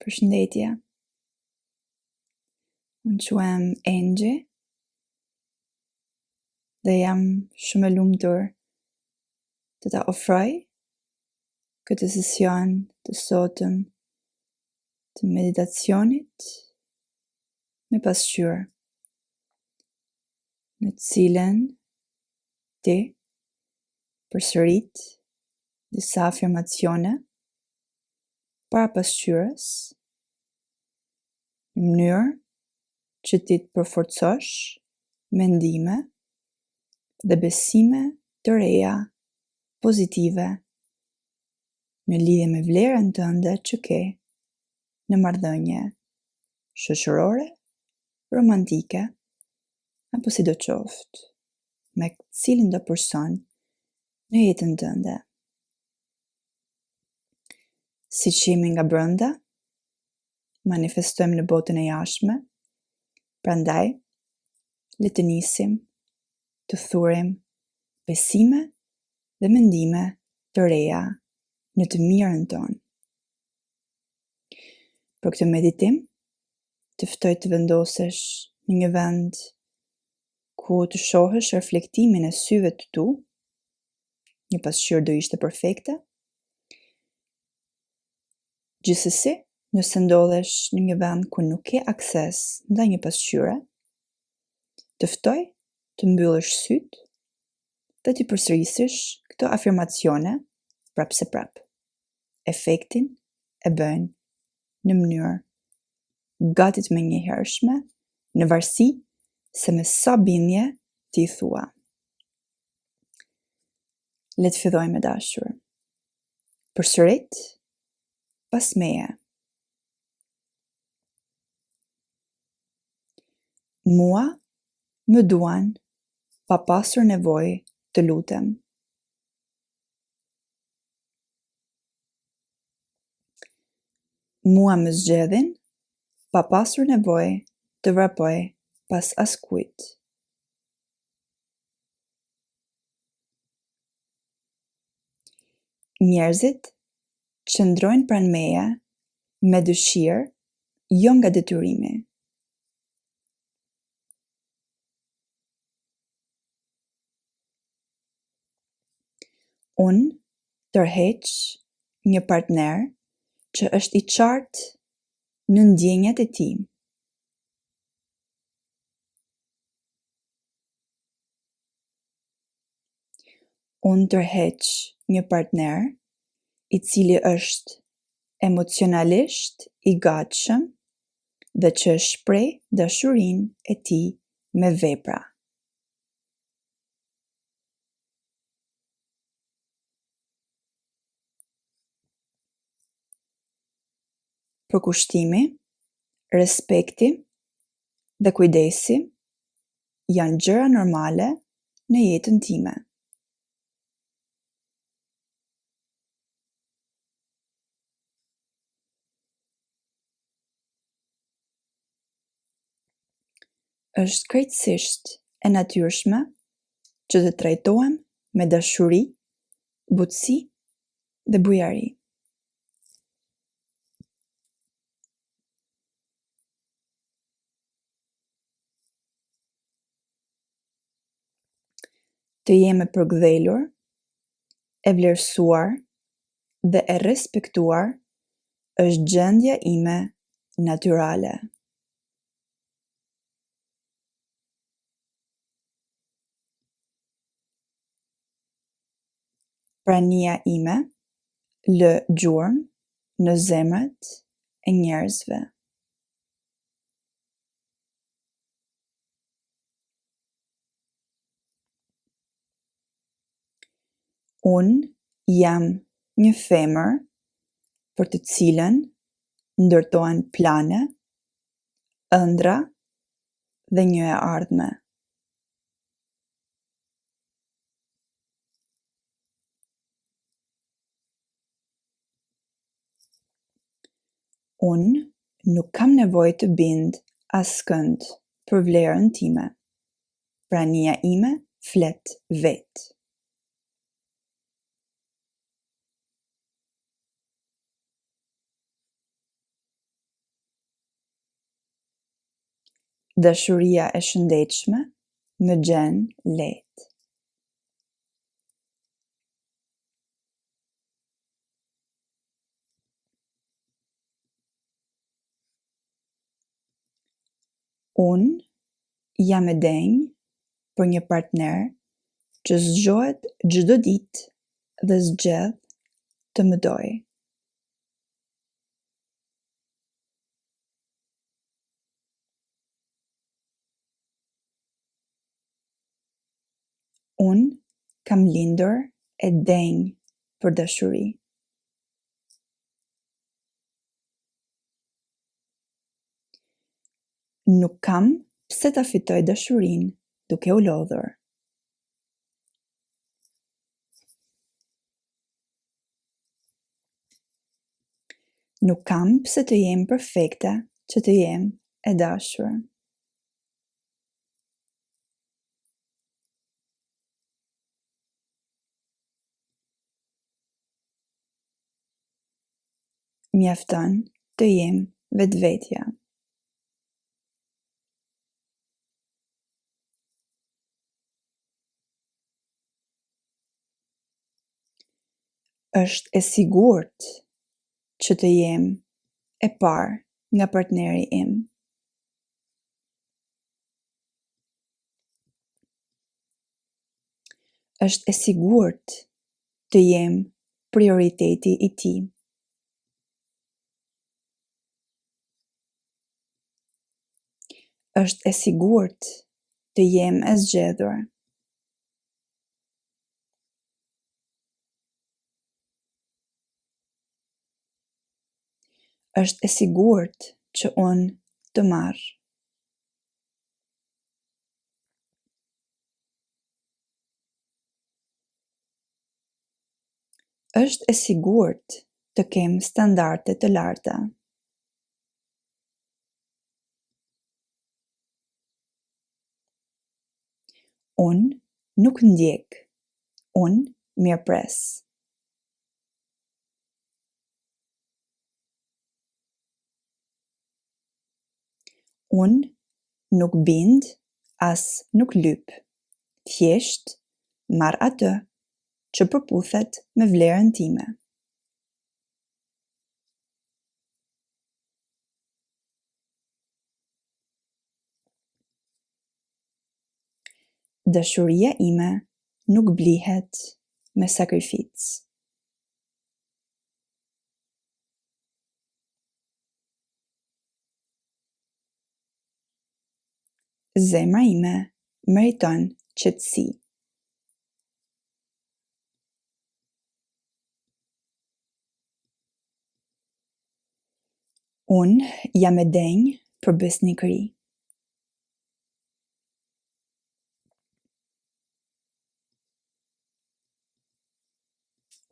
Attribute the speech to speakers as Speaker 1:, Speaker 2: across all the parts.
Speaker 1: Përshëndetje. Unë quhem Engji dhe jam shumë e lumtur të ta ofroj këtë sesion të sotëm të meditacionit me pasqyrë, në të cilën ti përsërit disa afirmacione para pasqyrës në mënyrë që ti të përforcosh mendime dhe besime të reja pozitive në lidhje me vlerën tënde që ke në marrëdhënie shoqërore, romantike apo sidoqoftë me cilin do person në jetën tënde. Siç jemi nga brenda, manifestojmë në botën e jashtme, prandaj le të nisim të thurim besime dhe mendime të reja në të mirën tonë. Për këtë meditim, të ftoj të vendosesh në një vend ku të shohësh reflektimin e syve të tu, një pasqyrë do ishte perfekte. Gjithsesi, nëse ndodhesh në një vend ku nuk ke akses ndaj një pasqyre, të ftoj të mbyllësh sytë dhe të përsërisësh këto afirmacione prapë se prapë. Efektin e bëjnë në mënyrë gati të menjëhershme, në varësi se me sa bindje ti thua. Le të fillojmë, dashur. Përsërit pas meje. Mua më duan pa pasur nevojë të lutem. Mua më zgjedhin pa pasur nevojë të vrapoj pas askujt. Njerëzit qëndrojnë pranë meje me dëshirë, jo nga detyrimi. Unë tërheq një partner që është i qartë në ndjenjat e tij. Unë tërheq një partner i cili është emocionalisht i gatshëm dhe që shpreh dashurinë e tij me vepra. Përkushtimi, respekti dhe kujdesi janë gjëra normale në jetën time. Është krejtësisht e natyrshme që të trajtohem me dashuri, butësi dhe bujari. Të jem e përgdhelur, e vlerësuar dhe e respektuar është gjendja ime natyrale. Prania ime lë gjurmë në zemrat e njerëzve. Unë jam një femër për të cilën ndërtohen plane, ëndra dhe një e ardhme. Unë nuk kam nevojë të bind askënd për vlerën time. Prania ime flet vetë. Dashuria e shëndetshme më gjen lehtë. Unë jam e denjë për një partner që zgjohet çdo ditë dhe zgjedh të më dojë. Unë kam lindur e denjë për dashuri. Nuk kam pse ta fitoj dashurinë duke u lodhur. Nuk kam pse të jem perfekte që të jem e dashur. Mjafton të jem vetvetja. Është e sigurt që të jem e parë nga partneri im. Është e sigurt të jem prioriteti i tij. Është e sigurt të jem e zgjedhur. Është e sigurt që unë të marr. Është e sigurt të kem standarde të larta. Unë nuk ndjek, unë mirëpres. Unë nuk bind, as nuk lyp. Thjesht marr atë që përputhet me vlerën time. Dashuria ime nuk blihet me sakrificë. Zemra ime meriton qetësi. Unë jam e denjë për besnikëri.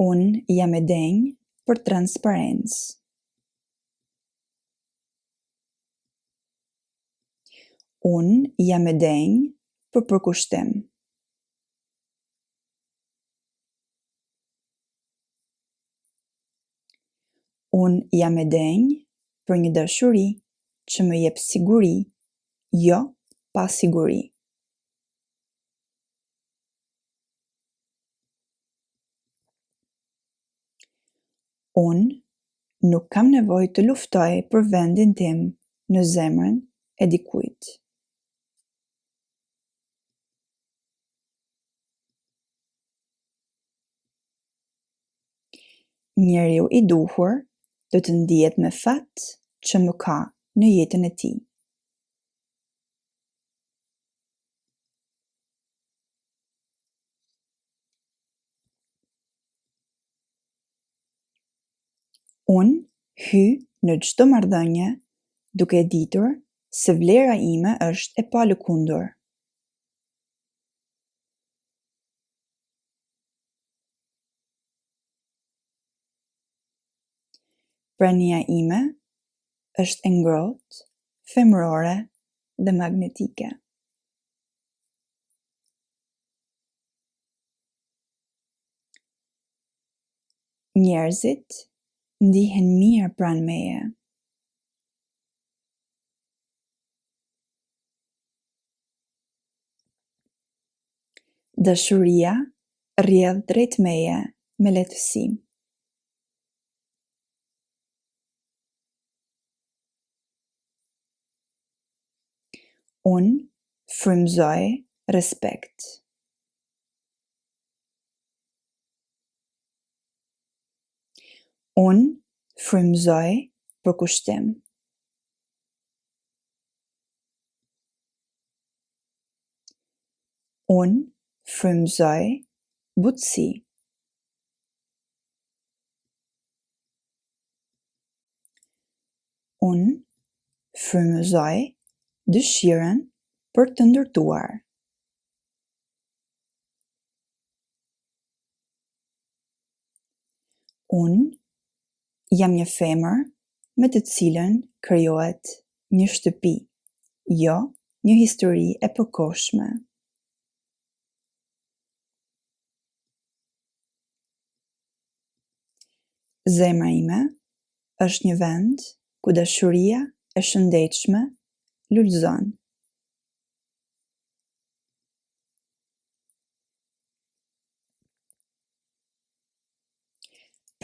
Speaker 1: Unë jam e denjë për transparencë. Unë jam e denjë për përkushtim. Unë jam e denjë për një dashuri që më jep siguri, jo pasiguri. Unë nuk kam nevojë të luftoj për vendin tim në zemrën e dikujt. Njeriu i duhur do të ndihet me fat që më ka në jetën e tij. Unë hy në çdo marrëdhënie duke ditur se vlera ime është e palëkundur. Prania ime është e ngrohtë, femërore dhe magnetike. Njerëzit ndihen mirë pranë meje. Dashuria rrjedh drejt meje me lehtësi. Unë frymëzoj respekt. Unë frymëzoj përkushtim. Unë frymëzoj butësi. Unë frymëzoj dëshirën për të ndërtuar. Unë jam një femër me të cilën krijohet një shtëpi, jo një histori e përkohshme. Zemra ime është një vend ku dashuria e shëndetshme lulëzon.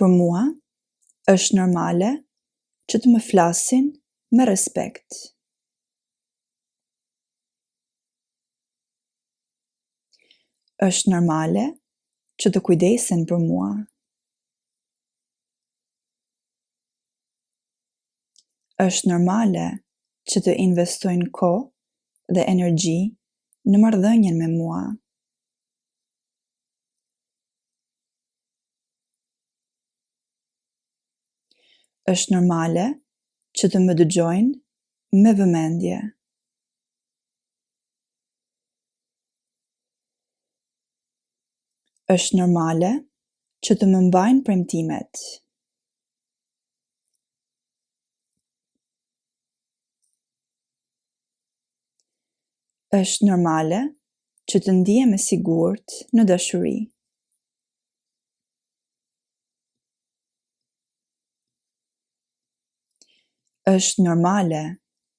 Speaker 1: Për mua është normale që të më flasin me respekt. Është normale që të kujdesen për mua. Është normale që të investojnë kohë dhe energji në marrëdhënien me mua. Është normale që të më dëgjojnë me vëmendje. Është normale që të më mbajnë premtimet. Është normale që të ndihem e sigurt në dashuri. Është normale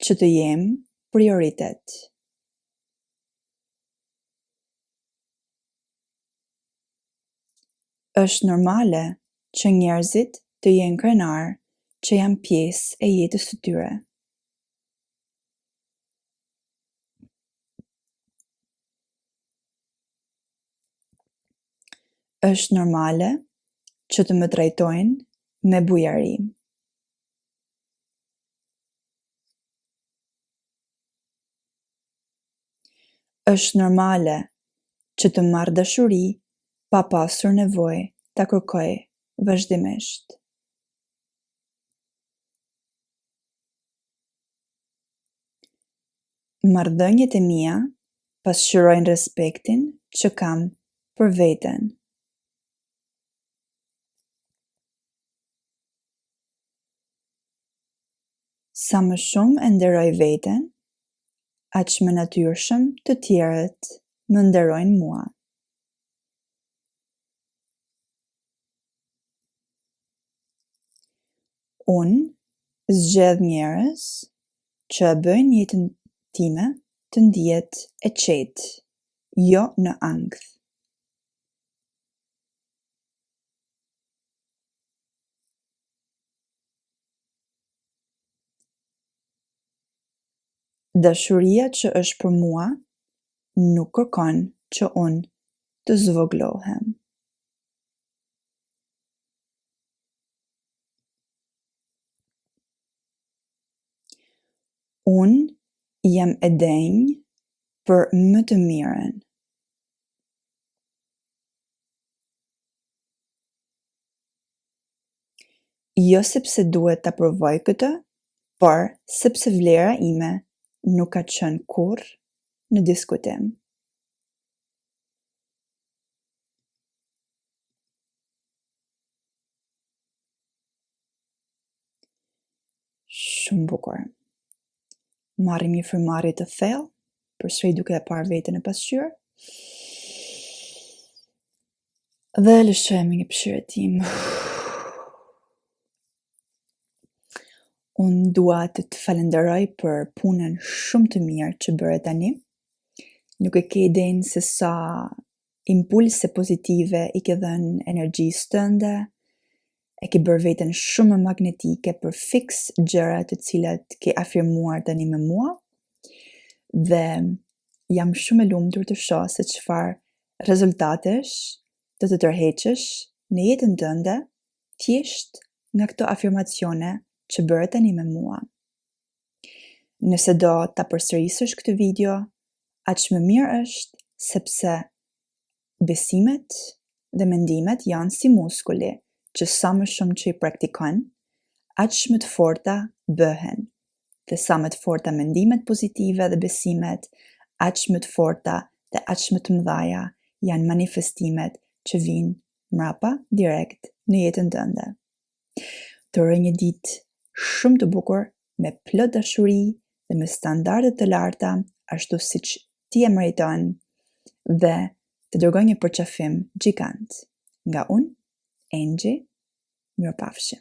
Speaker 1: që të jem prioritet. Është normale që njerëzit të jenë krenar që jam pjesë e jetës së tyre. Është normale që të më trajtojnë me bujari. Është normale që të marr dashuri pa pasur nevojë ta kërkoj vazhdimisht. Marrëdhëniet e mia pasqyrojnë respektin që kam për veten. Sa më shumë e nderoj veten, aq më natyrshëm të tjerët më nderojnë mua. Unë zgjedh njerëz që e bëjnë jetën time të ndihet e qetë, jo në ankth. Dashuria që është për mua nuk kërkon që unë të zvoglohem. Unë jam e denjë për më të mirën. Jo sepse duhet ta provoj këtë, por sepse vlera ime nuk ka qenë kurrë në diskutim. Shumë bukur. Marrim një frymëmarrje të thellë, përsëri duke e parë veten e pasqyrë. Dhe lëshojmë një pëshiretim. Unë dua të të falenderoj për punën shumë të mirë që bëre tani. Nuk e ke idenë se sa impulse pozitive i ke dhënë energjisë tënde, e ke bërë veten shumë magnetike për fix gjëra të cilat ke afirmuar tani me mua, dhe jam shumë e lumtur të shoh se çfarë rezultatesh do të tërheqësh në jetën tënde thjesht nga këto afirmacione që bëre tani me mua. Nëse do ta përsërisësh këtë video, aq më mirë është, sepse besimet dhe mendimet janë si muskuli që sa më shumë që i praktikon, aq më të forta bëhen. Dhe sa më të forta mendimet pozitive dhe besimet, aq më të forta dhe aq më të mëdhaja janë manifestimet që vijnë mrapa direkt në jetën tënde. Të uroj një ditë shumë të bukur, me plot dashuri dhe me standarde të larta, ashtu siç ti e meriton, dhe të dërgoj një përqafim gjigant nga unë, Angie. Mirupafshim.